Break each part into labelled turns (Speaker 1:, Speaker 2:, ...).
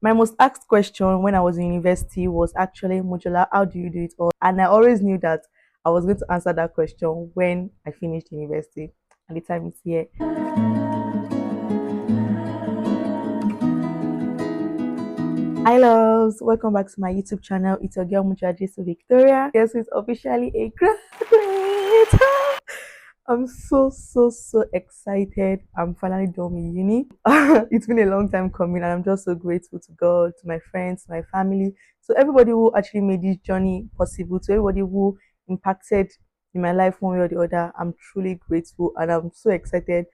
Speaker 1: My most asked question when I was in university was actually, Mojola, how do you do it all? And I always knew that I was going to answer that question when I finished university. And the time is here. Hi loves, welcome back to my YouTube channel. It's your girl Mojolajesuvictoria. Yes, it's officially a graduate. I'm so excited. I'm finally done with uni. It's been a long time coming, and I'm just so grateful to God, to my friends, my family, to everybody who actually made this journey possible, to everybody who impacted in my life one way or the other. I'm truly grateful, and I'm so excited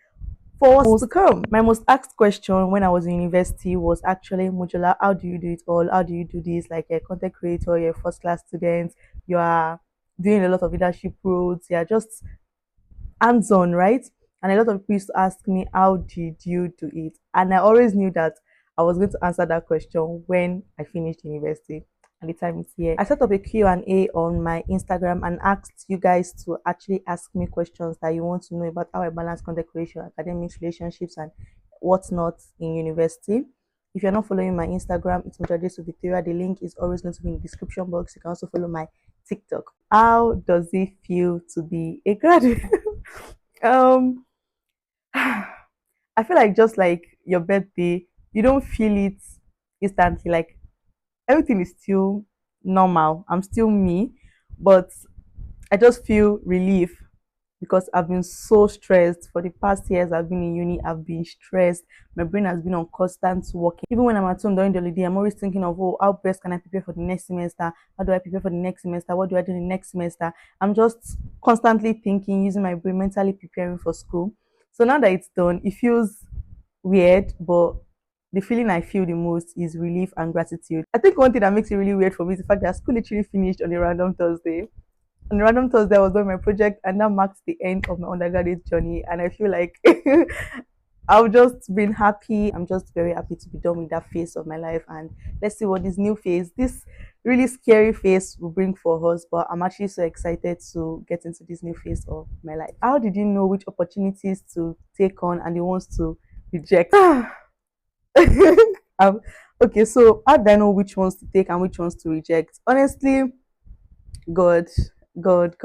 Speaker 1: for what's to come. My most asked question when I was in university was actually, Mojola, how do you do it all? How do you do this? Like a content creator, you're a first class student, you are doing a lot of leadership roles, you're just hands on, right? And a lot of people used to ask me, how did you do it? And I always knew that I was going to answer that question when I finished university. And the time is here. I set up a Q&A on my Instagram and asked you guys to actually ask me questions that you want to know about how I balance content creation, academics, relationships, and whatnot in university. If you're not following my Instagram, it's Mojolajesuvictoria. The link is always going to be in the description box. You can also follow my TikTok. How does it feel to be a graduate? um, I feel like just like your birthday, you don't feel it instantly. Like everything is still normal. I'm still me, but I just feel relief because I've been so stressed for the past years. I've been in uni, I've been stressed. My brain has been on constant working. Even when I'm at home during the holiday, I'm always thinking of, oh, how best can I prepare for the next semester? How do I prepare for the next semester? What do I do in the next semester? I'm just constantly thinking, using my brain, mentally preparing for school. So now that it's done, it feels weird, but the feeling I feel the most is relief and gratitude. I think one thing that makes it really weird for me is the fact that school literally finished on a random Thursday. On a random Thursday, I was doing my project, and that marks the end of my undergraduate journey. And I feel like I've just been happy. I'm just very happy to be done with that phase of my life. And let's see what this new phase, this really scary phase, will bring for us. But I'm actually so excited to get into this new phase of my life. How did you know which opportunities to take on and the ones to reject? um, okay, so how do I know which ones to take and which ones to reject? Honestly, God, God.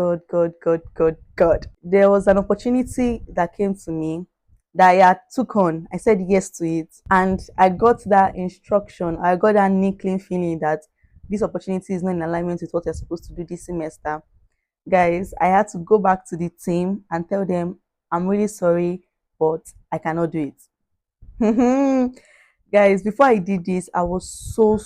Speaker 1: There was an opportunity that came to me that I had took on. I said yes to it, and I got that instruction. I got that niggling feeling that this opportunity is not in alignment with what you're supposed to do this semester. Guys, I had to go back to the team and tell them, I'm really sorry, but I cannot do it. Guys, before I did this, I was so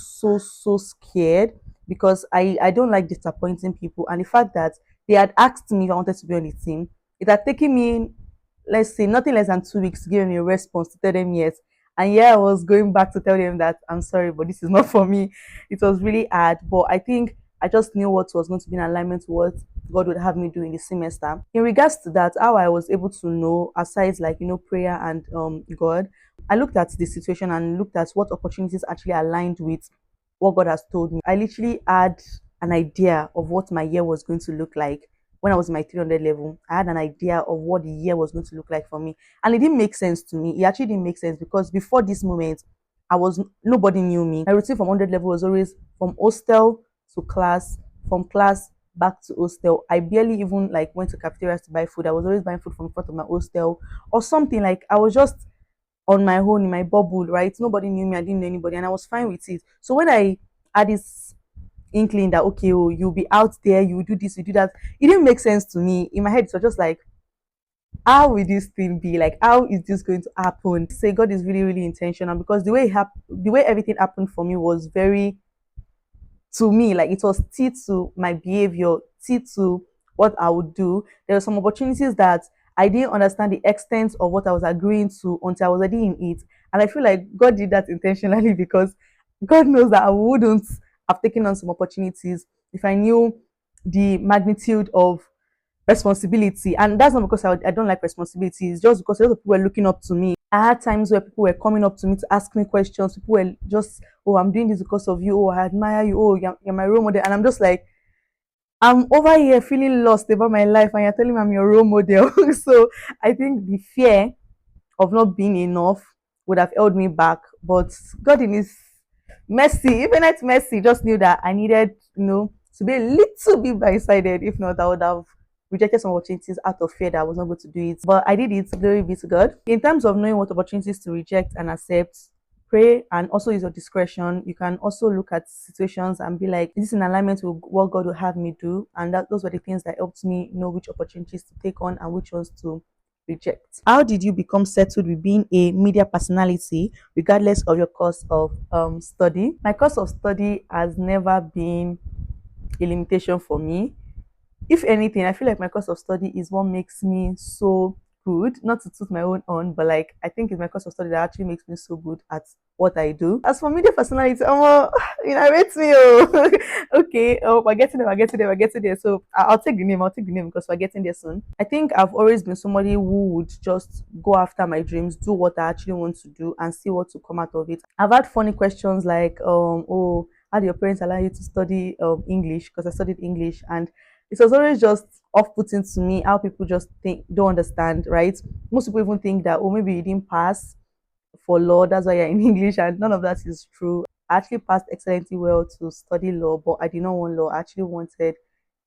Speaker 1: scared because I don't like disappointing people, and the fact that they had asked me if I wanted to be on the team, it had taken me, let's say, nothing less than 2 weeks to give me a response to tell them yes. And yeah, I was going back to tell them that I'm sorry, but this is not for me. It was really hard, but I think I just knew what was going to be in alignment to what God would have me do in the semester. In regards to that, how I was able to know, aside like prayer and God, I looked at the situation and looked at what opportunities actually aligned with what God has told me. I literally had an idea of what my year was going to look like when I was in my 300 level. I had an idea of what the year was going to look like for me. And it didn't make sense to me. It actually didn't make sense because before this moment, nobody knew me. My routine from 100 level was always from hostel to class, from class back to hostel. I barely even like went to cafeterias to buy food. I was always buying food from front of my hostel or something. Like I was just on my own in my bubble, right? Nobody knew me, I didn't know anybody, and I was fine with it. So when I had this inkling that okay, oh, you'll be out there, you do this, you do that, it didn't make sense to me. In my head, so just like, how will this thing be? Like, how is this going to happen? Say God is really, really intentional because the way everything happened for me was very to me, like it was tied to my behavior, tied to what I would do. There were some opportunities that I didn't understand the extent of what I was agreeing to until I was already in it. And I feel like God did that intentionally because God knows that I wouldn't have taken on some opportunities if I knew the magnitude of responsibility. And that's not because I don't like responsibilities, just because a lot of people were looking up to me. I had times where people were coming up to me to ask me questions. People were just, oh, I'm doing this because of you. Oh, I admire you. Oh, you're my role model. And I'm just like, I'm over here feeling lost about my life, and you're telling me I'm your role model. So I think the fear of not being enough would have held me back. But God, in His Messy, even at Messy, just knew that I needed, to be a little bit blindsided. If not, I would have rejected some opportunities out of fear that I was not going to do it. But I did it. Glory be to God. In terms of knowing what opportunities to reject and accept, pray and also use your discretion. You can also look at situations and be like, is this in alignment with what God will have me do? And those were the things that helped me know which opportunities to take on and which ones to reject. How did you become settled with being a media personality, regardless of your course of study? My course of study has never been a limitation for me. If anything, I feel like my course of study is what makes me so good. Not to toot my own on, but like I think it's my course of study that actually makes me so good at what I do. As for media personality, rate me. Oh, okay. Oh, we're getting there. So I'll take the name. I'll take the name because we're getting there soon. I think I've always been somebody who would just go after my dreams, do what I actually want to do, and see what to come out of it. I've had funny questions like, oh, how do your parents allow you to study English? Because I studied English, and it was always just off-putting to me how people just don't understand, right? Most people even think that, oh, maybe you didn't pass for law, that's why you're in English, and none of that is true. I actually passed excellently well to study law, but I did not want law. I actually wanted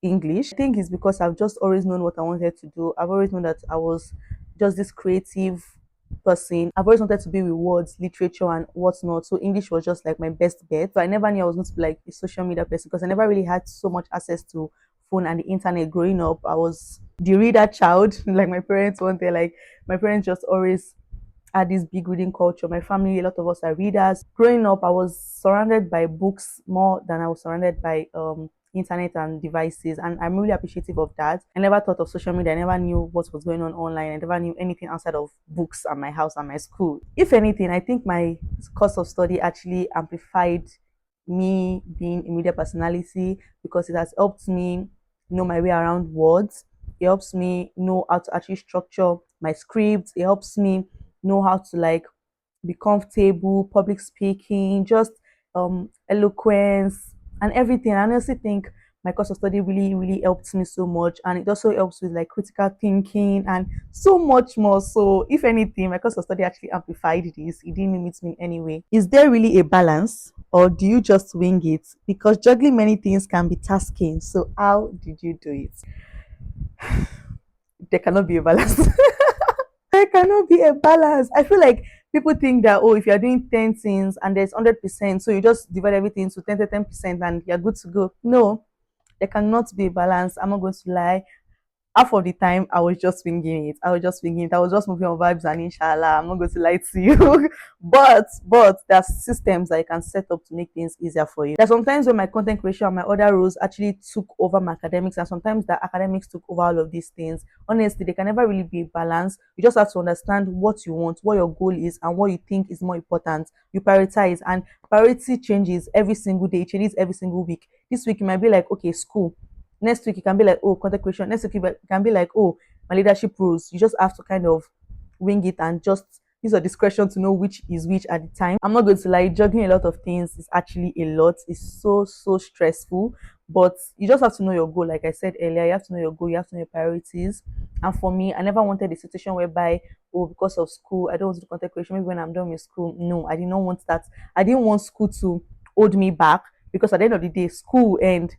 Speaker 1: English. I think it's because I've just always known what I wanted to do. I've always known that I was just this creative person. I've always wanted to be with words, literature, and what's not. So English was just like my best bet. So I never knew I was going to be like a social media person because I never really had so much access to phone and the internet growing up. I was the reader child, like my parents wanted. Like my parents just always had this big reading culture. My family, a lot of us are readers. Growing up, I was surrounded by books more than I was surrounded by internet and devices, and I'm really appreciative of that. I never thought of social media. I never knew what was going on online. I never knew anything outside of books and my house and my school. If anything, I think my course of study actually amplified me being a media personality because it has helped me know my way around words. It helps me know how to actually structure my scripts. It helps me know how to like be comfortable, public speaking, just eloquence and everything. I honestly think my course of study really, really helped me so much. And it also helps with like critical thinking and so much more. So if anything, my course of study actually amplified this. It didn't limit me in any way. Is there really a balance or do you just wing it? Because juggling many things can be tasking. So how did you do it? There cannot be a balance. There cannot be a balance. I feel like people think that, oh, if you're doing 10 things and there's 100%, so you just divide everything to 10% and you're good to go. No, there cannot be a balance. I'm not going to lie. Half of the time I was just winging it. I was just winging it. I was just moving on vibes and inshallah. I'm not going to lie to you. but there's systems that you can set up to make things easier for you. There's sometimes when my content creation and my other roles actually took over my academics, and sometimes the academics took over all of these things. Honestly, they can never really be a balance. You just have to understand what you want, what your goal is, and what you think is more important. You prioritize, and priority changes every single day, it changes every single week. This week you might be like, okay, school. Next week it can be like, oh, content creation. Next week it can be like, oh, my leadership roles. You just have to kind of wing it and just use your discretion to know which is which at the time. I'm not going to lie, juggling a lot of things is actually a lot. It's so stressful. But you just have to know your goal. Like I said earlier, you have to know your goal, you have to know your priorities. And for me, I never wanted a situation whereby, oh, because of school, I don't want to do content creation. Maybe when I'm done with school. No, I did not want that. I didn't want school to hold me back because at the end of the day, school and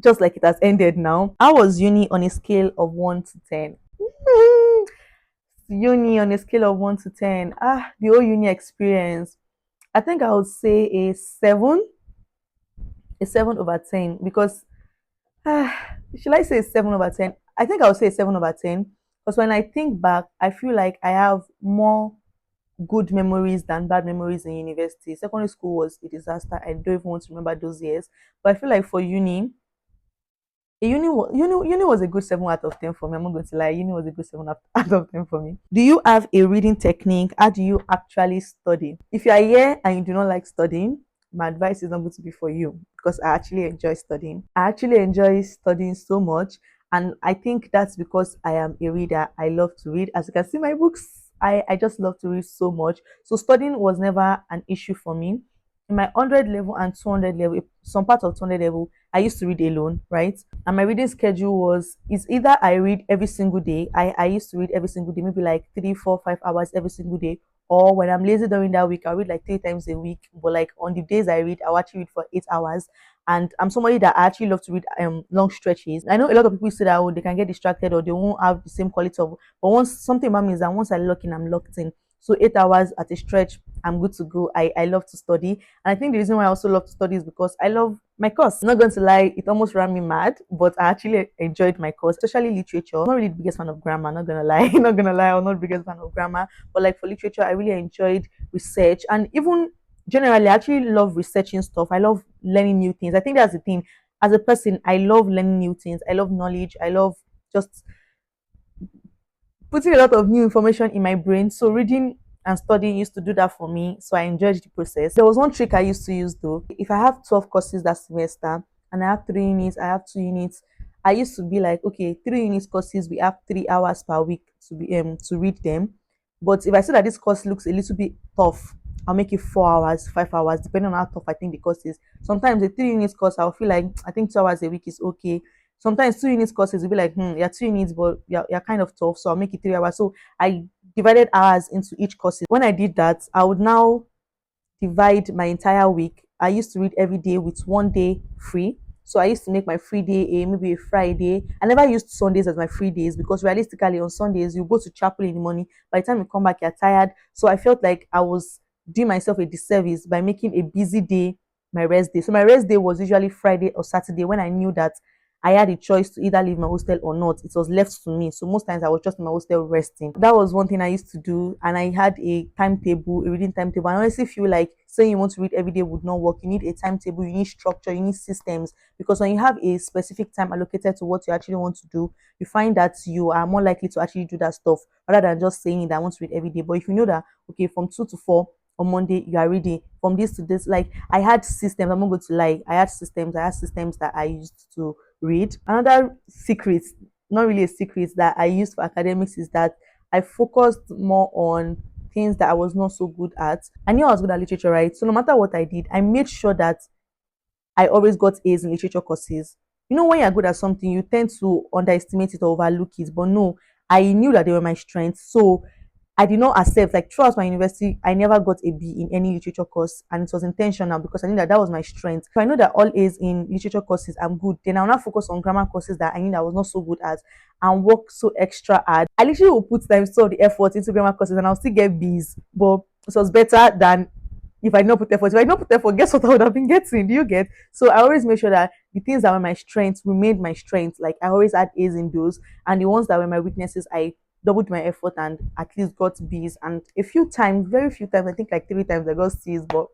Speaker 1: just like it has ended now. How was uni on a scale of 1 to 10? Uni on a scale of 1 to 10. The whole uni experience. I think I would say a 7 over 10 because, should I say 7 over 10? I think I would say 7 over 10 because when I think back, I feel like I have more good memories than bad memories in university. Secondary school was a disaster. I don't even want to remember those years. But I feel like for uni was a good 7 out of 10 for me. I'm not going to lie. Uni was a good 7 out of 10 for me. Do you have a reading technique? How do you actually study? If you are here and you do not like studying, my advice is not going to be for you because I actually enjoy studying. I actually enjoy studying so much. And I think that's because I am a reader. I love to read. As you can see, my books, I just love to read so much. So studying was never an issue for me. In my 100 level and 200 level, some part of 200 level, I used to read alone, right? And my reading schedule was is either I read every single day. I used to read every single day, maybe like 3, 4, 5 hours every single day, or when I'm lazy during that week, I read like 3 times a week. But like on the days I read, I'll actually read for 8 hours. And I'm somebody that I actually love to read long stretches. I know a lot of people say that, oh, they can get distracted or they won't have the same quality of, but once something about me is that once I lock in, I'm locked in. So 8 hours at a stretch, I'm good to go. I love to study. And I think the reason why I also love to study is because I love my course. I'm not going to lie, it almost ran me mad, but I actually enjoyed my course, especially literature. I'm not really the biggest fan of grammar, not gonna lie. Not gonna lie, I'm not the biggest fan of grammar. But like for literature, I really enjoyed research, and even generally I actually love researching stuff. I love learning new things. I think that's the thing. As a person, I love learning new things. I love knowledge. I love just putting a lot of new information in my brain. So reading and studying used to do that for me. So I enjoyed the process. There was one trick I used to use though. If I have 12 courses that semester and I have 3 units, I have 2 units, I used to be like, okay, 3 units courses, we have 3 hours per week to read them. But if I see that this course looks a little bit tough, I'll make it 4 hours, 5 hours, depending on how tough I think the course is. Sometimes a 3 units course, I'll feel like I think 2 hours a week is okay. Sometimes 2 units courses will be like, yeah, 2 units, but you're kind of tough, so I'll make it 3 hours. So I divided hours into each courses. When I did that, I would now divide my entire week. I used to read every day with one day free. So I used to make my free day maybe a Friday. I never used Sundays as my free days because realistically on Sundays you go to chapel in the morning. By the time you come back, you're tired. So I felt like I was doing myself a disservice by making a busy day my rest day. So my rest day was usually Friday or Saturday when I knew that I had a choice to either leave my hostel or not. It was left to me. So most times I was just in my hostel resting. That was one thing I used to do. And I had a timetable, a reading timetable. I honestly feel like saying you want to read every day would not work. You need a timetable, you need structure, you need systems. Because when you have a specific time allocated to what you actually want to do, you find that you are more likely to actually do that stuff rather than just saying that I want to read every day. But if you know that, okay, from 2 to 4, on Monday, you are reading from this to this. Like I had systems, I'm not going to lie. I had systems that I used to read. Another secret, not really a secret, that I used for academics is that I focused more on things that I was not so good at. I knew I was good at literature, right? So no matter what I did, I made sure that I always got A's in literature courses. You know, when you're good at something, you tend to underestimate it or overlook it. But no, I knew that they were my strengths. So I did not accept, like throughout my university, I never got a B in any literature course, and it was intentional because I knew that that was my strength. If I know that all A's in literature courses I'm good, then I'll not focus on grammar courses that I knew that I was not so good at and work so extra hard. I literally will put time so the effort into grammar courses and I'll still get B's, but it was better than if I did not put effort. If I did not put effort, guess what I would have been getting? Do you get? So I always make sure that the things that were my strengths remained my strengths. Like I always had A's in those, and the ones that were my weaknesses, I doubled my effort and at least got B's. And a few times, very few times, I think like 3 times I got C's, but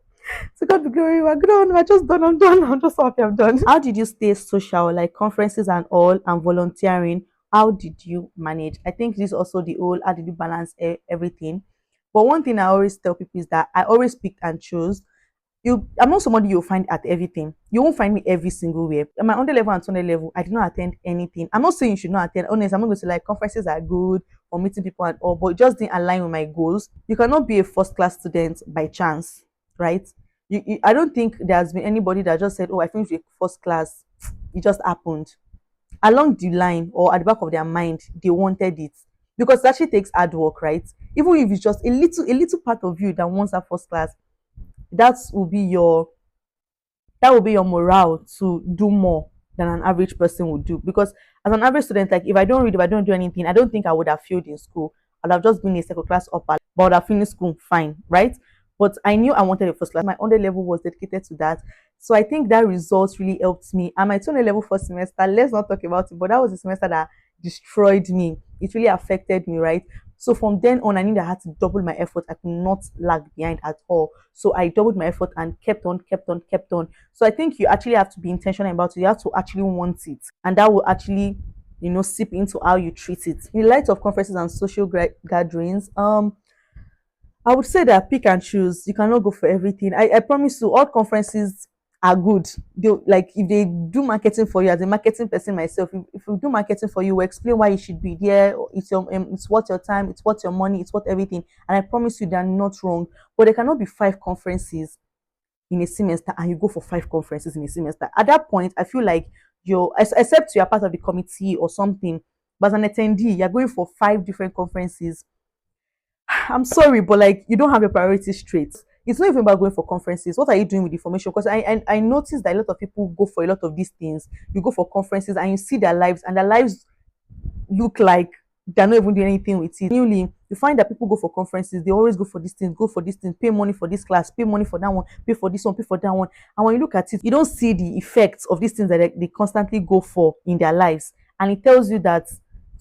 Speaker 1: to God be glory, we're grown, we're just done, I'm done, I'm just happy I'm done. How did you stay social, like conferences and all, and volunteering? How did you manage? I think this is also the whole, how did you balance everything? But one thing I always tell people is that I always pick and choose. I'm not somebody you'll find at everything. You won't find me every single way. At my under level and 200 level, I did not attend anything. I'm not saying you should not attend. Honestly, I'm not going to say like conferences are good or meeting people and all, but it just didn't align with my goals. You cannot be a first class student by chance, right? I don't think there's been anybody that just said, oh, I finished with first class. It just happened. Along the line or at the back of their mind, they wanted it because it actually takes hard work, right? Even if it's just a little part of you that wants that first class, that will be your that will be your morale to do more than an average person would do. Because as an average student, like if I don't read, if I don't do anything, I don't think I would have failed in school. I'd have just been a second class upper, but I would have finished school fine, right? But I knew I wanted a first class. My under level was dedicated to that. So I think that result really helped me. And my 200 level first semester, let's not talk about it, but that was the semester that destroyed me. It really affected me, right? So from then on, I knew that I had to double my effort. I could not lag behind at all. So I doubled my effort and kept on, kept on, kept on. So I think you actually have to be intentional about it. You have to actually want it. And that will actually, seep into how you treat it. In the light of conferences and social gatherings, I would say that pick and choose. You cannot go for everything. I promise you, all conferences are good. They like if they do marketing for you as a marketing person myself. If we do marketing for you, we explain why you should be there. It's worth your time. It's worth your money. It's worth everything. And I promise you, they are not wrong. But there cannot be 5 conferences in a semester, and you go for 5 conferences in a semester. At that point, I feel like except you are part of the committee or something, but as an attendee, you're going for 5 different conferences. I'm sorry, but like you don't have your priorities straight. It's not even about going for conferences. What are you doing with the information? Because I noticed that a lot of people go for a lot of these things. You go for conferences and you see their lives, and their lives look like they're not even doing anything with it. Newly, you find that people go for conferences, they always go for this thing, pay money for this class, pay money for that one, pay for this one, pay for that one. And when you look at it, you don't see the effects of these things that they constantly go for in their lives. And it tells you that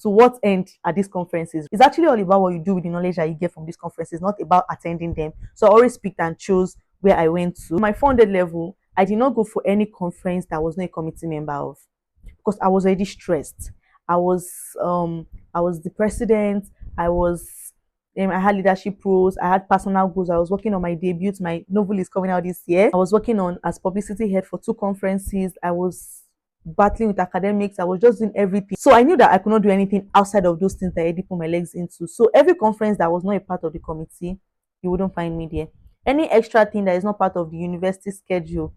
Speaker 1: to what end are these conferences? It's actually all about what you do with the knowledge that you get from these conferences, not about attending them. So I always picked and chose where I went to. My 400 level, I did not go for any conference that I was not a committee member of because I was already stressed. I was I was the president. I was I had leadership roles. I had personal goals. I was working on my debut. My novel is coming out this year. I was working on as publicity head for 2 conferences. I was battling with academics. I was just doing everything. So I knew that I could not do anything outside of those things that I already put my legs into. So every conference that was not a part of the committee, you wouldn't find me there. Any extra thing that is not part of the university schedule,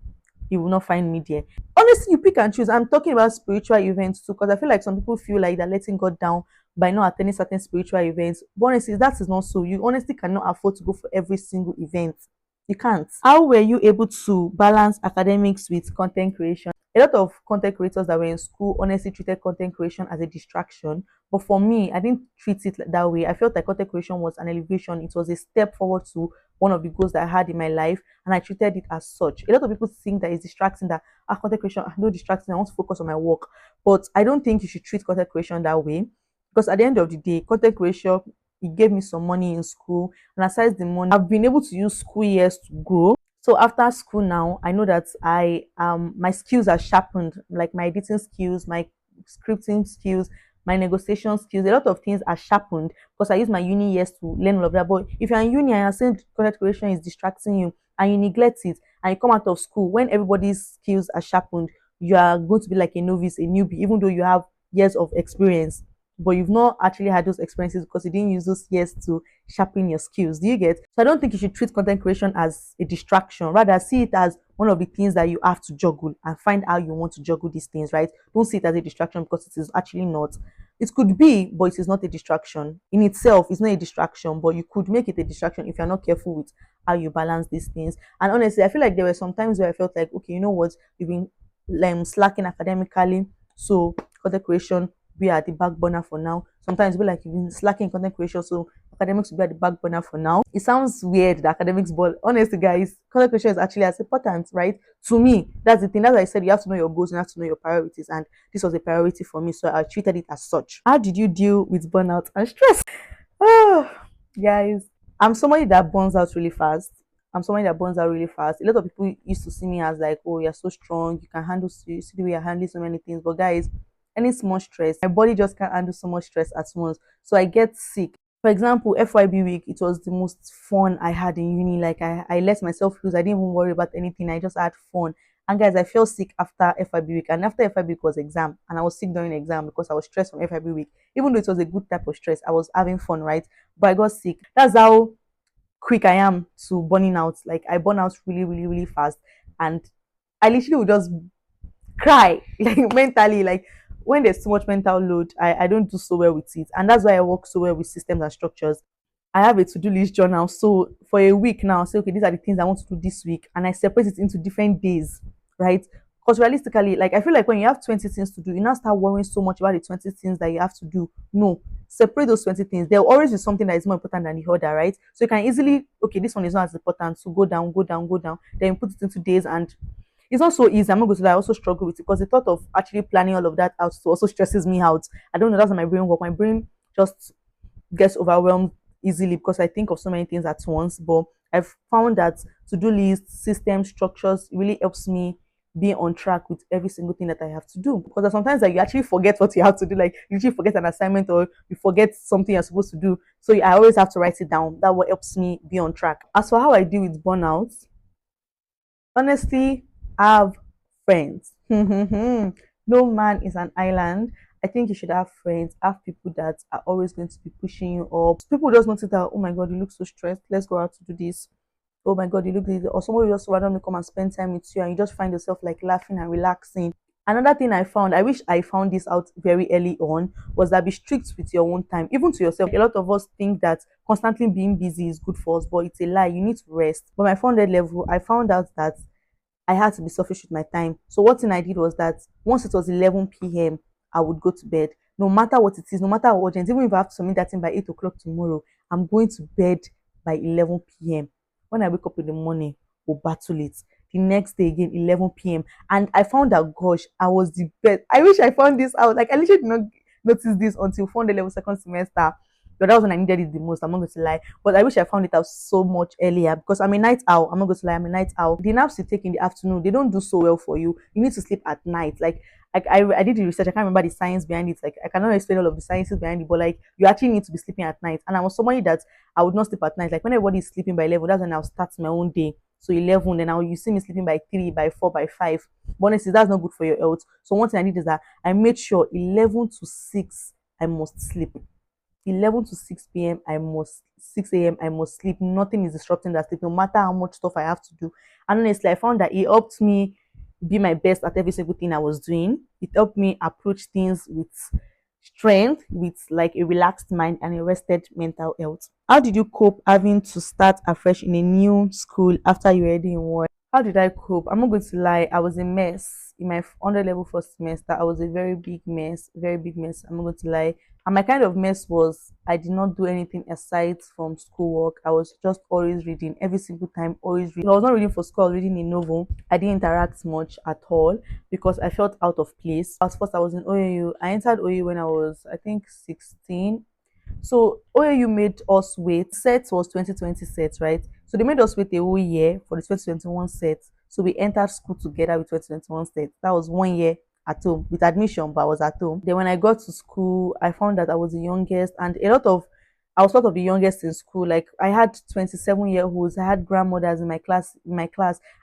Speaker 1: you will not find me there. Honestly, you pick and choose. I'm talking about spiritual events too, because I feel like some people feel like they're letting God down by not attending certain spiritual events. But honestly, that is not so. You honestly cannot afford to go for every single event. You can't. How were you able to balance academics with content creation? A lot of content creators that were in school honestly treated content creation as a distraction. But for me, I didn't treat it that way. I felt like content creation was an elevation. It was a step forward to one of the goals that I had in my life, and I treated it as such. A lot of people think that it's distracting, that content creation, no distracting, I want to focus on my work. But I don't think you should treat content creation that way, because at the end of the day, content creation, it gave me some money in school, and aside the money, I've been able to use school years to grow. So after school now, I know that I my skills are sharpened, like my editing skills, my scripting skills, my negotiation skills. A lot of things are sharpened because I use my uni years to learn all of that. But if you're in uni and you're saying content creation is distracting you and you neglect it, and you come out of school when everybody's skills are sharpened, you are going to be like a novice, a newbie, even though you have years of experience, but you've not actually had those experiences because you didn't use those years to sharpen your skills. Do you get? So I don't think you should treat content creation as a distraction. Rather, see it as one of the things that you have to juggle and find how you want to juggle these things, right? Don't see it as a distraction because it is actually not. It could be, but it is not a distraction. In itself, it's not a distraction, but you could make it a distraction if you're not careful with how you balance these things. And honestly, I feel like there were some times where I felt like, okay, you know what, you've been slacking academically, so content creation be at the back burner for now. Sometimes be like you've been slacking in content creation, so academics will be at the back burner for now. It sounds weird, the academics, but honestly, guys, content creation is actually as important, right? To me, that's the thing. That's why I said you have to know your goals, you have to know your priorities, and this was a priority for me, so I treated it as such. How did you deal with burnout and stress? Oh, guys, I'm somebody that burns out really fast. I'm somebody that burns out really fast. A lot of people used to see me as like, oh, you're so strong, you can handle, you see the way you're handling so many things. But guys, any small stress, my body just can't handle so much stress at once. So I get sick. For example, FYB week, it was the most fun I had in uni. Like I let myself loose. I didn't even worry about anything. I just had fun. And guys, I felt sick after FIB week. And after FIB week was exam. And I was sick during exam because I was stressed from FIB week. Even though it was a good type of stress, I was having fun, right? But I got sick. That's how quick I am to burning out. Like I burn out really, really, really fast. And I literally would just cry, like mentally, like when there's too much mental load, I don't do so well with it. And that's why I work so well with systems and structures. I have a to-do list journal. So for a week now, I say, okay, these are the things I want to do this week. And I separate it into different days, right? Because realistically, like I feel like when you have 20 things to do, you now start worrying so much about the 20 things that you have to do. No, separate those 20 things. There'll always be something that is more important than the other, right? So you can easily, okay, this one is not as important. So go down, go down, go down. Then you put it into days, and it's not so easy. I'm not going to lie, I also struggle with it because the thought of actually planning all of that out also stresses me out. I don't know, that's how my brain works. My brain just gets overwhelmed easily because I think of so many things at once. But I've found that to-do lists, system structures really helps me be on track with every single thing that I have to do. Because there's sometimes that you actually forget what you have to do, like you actually forget an assignment or you forget something you're supposed to do. So I always have to write it down. That what helps me be on track. As for how I deal with burnout, honestly, I have friends. No man is an island. I think you should have friends, have people that are always going to be pushing you up. People just notice that, oh my God, you look so stressed. Let's go out to do this. Oh my God, you look this. Or somebody just randomly come and spend time with you and you just find yourself like laughing and relaxing. Another thing I found, I wish I found this out very early on, was that be strict with your own time, even to yourself. A lot of us think that constantly being busy is good for us, but it's a lie. You need to rest. But my 400 level, I found out that I had to be selfish with my time. So what thing I did was that once it was 11 p.m., I would go to bed. No matter what it is, no matter how urgent, even if I have to submit that thing by 8 o'clock tomorrow, I'm going to bed by 11 p.m. When I wake up in the morning, we'll battle it. The next day again, 11 p.m. And I found that gosh, I was the best. I wish I found this out. Like I literally did not notice this until 400 level second semester. But that was when I needed it the most. I'm not going to lie. But I wish I found it out so much earlier because I'm a night owl. I'm not going to lie. I'm a night owl. The naps you take in the afternoon, they don't do so well for you. You need to sleep at night. I did the research. I can't remember the science behind it. Like I cannot explain all of the sciences behind it, but like you actually need to be sleeping at night. And I was somebody that I would not sleep at night. Like when everybody is sleeping by 11, that's when I'll start my own day. So 11, then you see me sleeping by 3, by 4, by 5. But honestly, that's not good for your health. So one thing I did is that I made sure 11 to 6 I must sleep. 11 to 6 p.m. I must 6 a.m. I must sleep. Nothing is disrupting that sleep, no matter how much stuff I have to do. And honestly, I found that it helped me be my best at every single thing I was doing. It helped me approach things with strength, with like a relaxed mind and a rested mental health. How did you cope having to start afresh in a new school after you already in one? How did I cope? I'm not going to lie. I was a mess in my under level first semester. I was a very big mess, very big mess. I'm not going to lie. And my kind of mess was I did not do anything aside from schoolwork. I was just always reading every single time, always reading. I was not reading for school, I was reading a novel. I didn't interact much at all because I felt out of place. At first, I was in OAU. I entered OAU when I was, I think, 16. So OAU made us wait. Set was 2020 set, right? So they made us wait a whole year for the 2021 set. So we entered school together with 2021 set. That was 1 year at home with admission, but I was at home. Then when I got to school, I found that I was the youngest, and I was sort of the youngest in school. Like I had 27-year-olds, I had grandmothers in my class,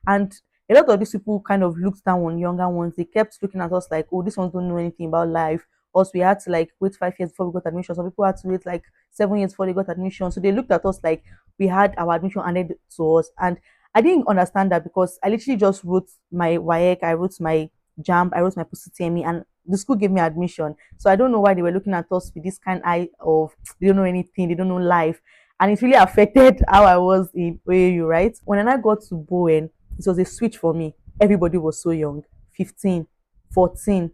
Speaker 1: and a lot of these people kind of looked down on younger ones. They kept looking at us like, oh, these ones don't know anything about life. Us, we had to like wait 5 years before we got admission. Some people had to wait like 7 years before they got admission. So they looked at us like we had our admission handed to us. And I didn't understand that because I literally just wrote my WAEC, I wrote my JAMB, I wrote my PCTME, and the school gave me admission. So I don't know why they were looking at us with this kind eye of they don't know anything, they don't know life. And it really affected how I was in OAU, right? When I got to Bowen, it was a switch for me. Everybody was so young, 15, 14,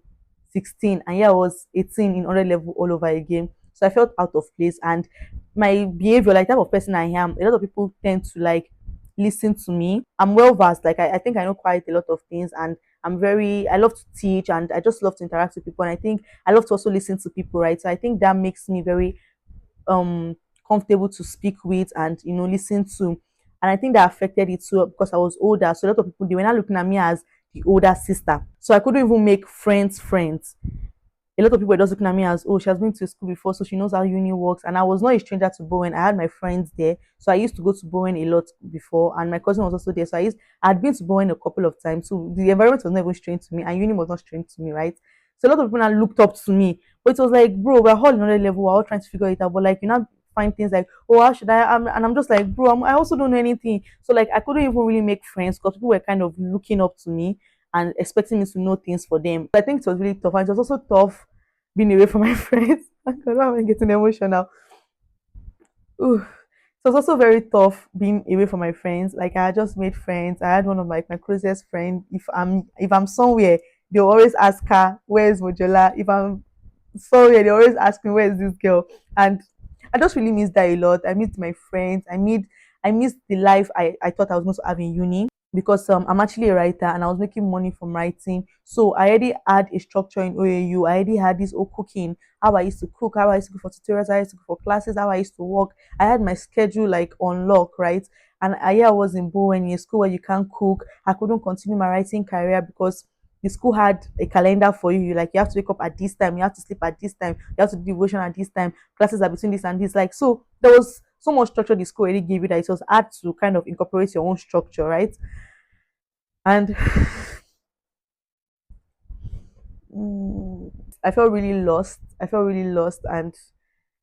Speaker 1: 16, and yeah, I was 18 in other level all over again. So I felt out of place, and my behavior, like type of person I am, a lot of people tend to like listen to me. I'm well versed, like I think I know quite a lot of things, and I love to teach, and I just love to interact with people, and I think I love to also listen to people, right? So I think that makes me very um comfortable to speak with and listen to. And I think that affected it too because I was older. So a lot of people, they were not looking at me as the older sister. So I couldn't even make friends. A lot of people were just looking at me as, oh, she has been to school before, so she knows how uni works. And I was not a stranger to Bowen. I had my friends there. So I used to go to Bowen a lot before, and my cousin was also there. So I had been to Bowen a couple of times. So the environment was not even strange to me, and uni was not strange to me, right? So a lot of people now looked up to me. But it was like, bro, we're all another level, we're all trying to figure it out. But like you know, find things like, oh, how should I? And I'm just like, bro, I also don't know anything. So like I couldn't even really make friends because people were kind of looking up to me and expecting me to know things for them. But I think it was really tough. And it was also tough being away from my friends. I don't know, I'm getting emotional. Ooh. So it's also very tough being away from my friends. Like I had just made friends. I had one of my closest friends. If I'm somewhere, they'll always ask her, where's Mojola? If I'm somewhere, they always ask me, where's this girl? And I just really miss that a lot. I miss my friends. I miss the life I thought I was going to have in uni because I'm actually a writer and I was making money from writing. So I already had a structure in OAU. I already had this whole cooking, how I used to cook, how I used to go for tutorials, how I used to go for classes, how I used to work. I had my schedule like on lock, right? And I was in Bowen, in a school where you can't cook. I couldn't continue my writing career because the school had a calendar for you. Like you have to wake up at this time, you have to sleep at this time, you have to do devotion at this time, classes are between this and this. Like so there was so much structure the school already gave you that it was hard to kind of incorporate your own structure, right? And mm, I felt really lost. I felt really lost, and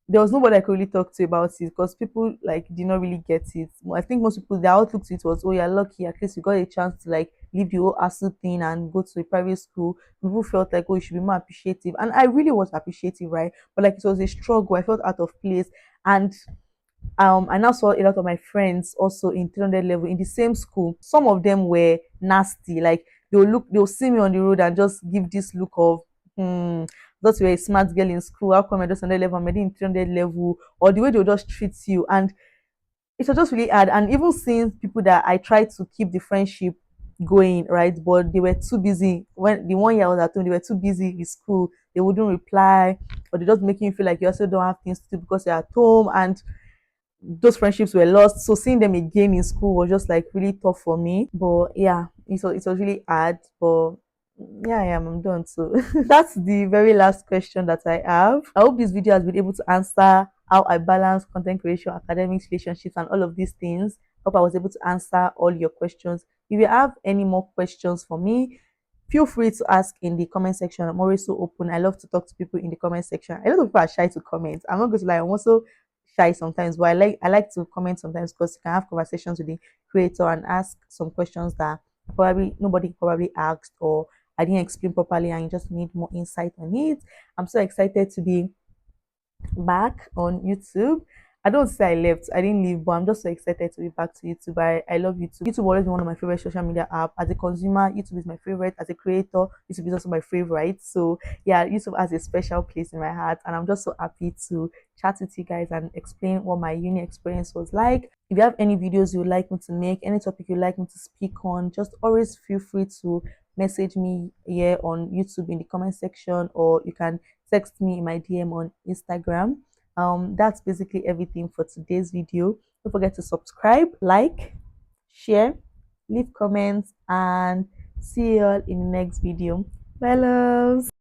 Speaker 1: there was nobody I could really talk to about it because people like did not really get it. I think most people their outlook to it was, oh, you're lucky, at least you got a chance to like leave the whole ASU thing and go to a private school. People felt like, oh, you should be more appreciative. And I really was appreciative, right? But like it was a struggle. I felt out of place. And I now saw a lot of my friends also in 300 level in the same school. Some of them were nasty. Like they'll see me on the road and just give this look of, thought you were a smart girl in school. How come I just 100 level, I'm already in 300 level? Or the way they'll just treat you. And it was just really hard. And even seeing people that I tried to keep the friendship going, right? But they were too busy. When the 1 year I was at home, they were too busy with school. They wouldn't reply, or they just making you feel like you also don't have things to do because you're at home. And those friendships were lost. So seeing them again in school was just like really tough for me. But yeah, it was really hard. But yeah, I'm done. So that's the very last question that I have. I hope this video has been able to answer how I balance content creation, academics, relationships, and all of these things. Hope I was able to answer all your questions. If you have any more questions for me, feel free to ask in the comment section. I'm always so open. I love to talk to people in the comment section. A lot of people are shy to comment. I'm not going to lie, I'm also shy sometimes, but I like to comment sometimes because you can have conversations with the creator and ask some questions that probably nobody probably asked, or I didn't explain properly and you just need more insight on it. I'm so excited to be back on YouTube. I don't say I left, I didn't leave, but I'm just so excited to be back to YouTube. I love YouTube. YouTube always been one of my favorite social media app. As a consumer, YouTube is my favorite. As a creator, YouTube is also my favorite. So yeah, YouTube has a special place in my heart, and I'm just so happy to chat with you guys and explain what my uni experience was like. If you have any videos you would like me to make, any topic you'd like me to speak on, just always feel free to message me here on YouTube in the comment section, or you can text me in my DM on Instagram. That's basically everything for today's video. Don't forget to subscribe, like, share, leave comments, and see you all in the next video. Bye, loves.